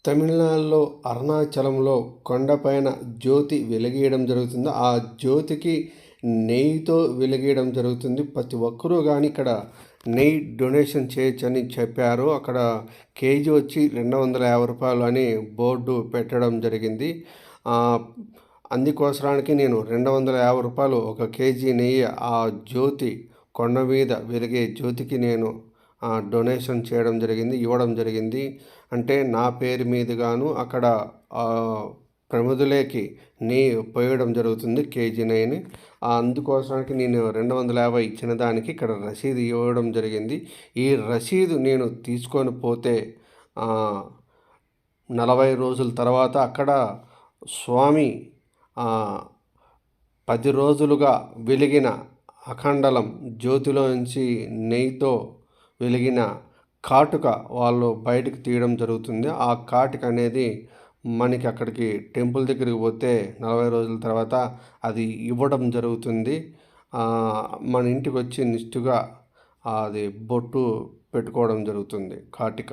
తమిళనాడులో అరుణాచలంలో కొండపైన జ్యోతి వెలిగియడం జరుగుతుంది. ఆ జ్యోతికి నెయ్యితో వెలిగియడం జరుగుతుంది. ప్రతి ఒక్కరూ గాని ఇక్కడ నెయ్యి డొనేషన్ చేయొచ్చని చెప్పారు. అక్కడ కేజీ వచ్చి రూ. 250 అని బోర్డు పెట్టడం జరిగింది. అందుకోసరానికి నేను రూ. 250 ఒక కేజీ నెయ్యి ఆ జ్యోతి కొండ మీద వెలిగే జ్యోతికి నేను డొనేషన్ చేయడం జరిగింది, ఇవ్వడం జరిగింది. అంటే నా పేరు మీదుగాను అక్కడ ప్రముదులేకి నెయ్యి పోయడం జరుగుతుంది కేజీ నెయ్యిని. అందుకోసానికి నేను 250 ఇచ్చిన దానికి ఇక్కడ రసీదు ఇవ్వడం జరిగింది. ఈ రసీదు నేను తీసుకొని పోతే 40 రోజుల తర్వాత అక్కడ స్వామి 10 రోజులుగా వెలిగిన అఖండలం జ్యోతిలో నుంచి నెయ్యితో వెలిగిన కాటుక వాళ్ళు బయటకు తీయడం జరుగుతుంది. ఆ కాటుక అనేది మనకి అక్కడికి టెంపుల్ దగ్గరికి పోతే 40 రోజుల తర్వాత అది ఇవ్వడం జరుగుతుంది. మన ఇంటికి వచ్చి నిష్ఠగా అది బొట్టు పెట్టుకోవడం జరుగుతుంది కాటుక.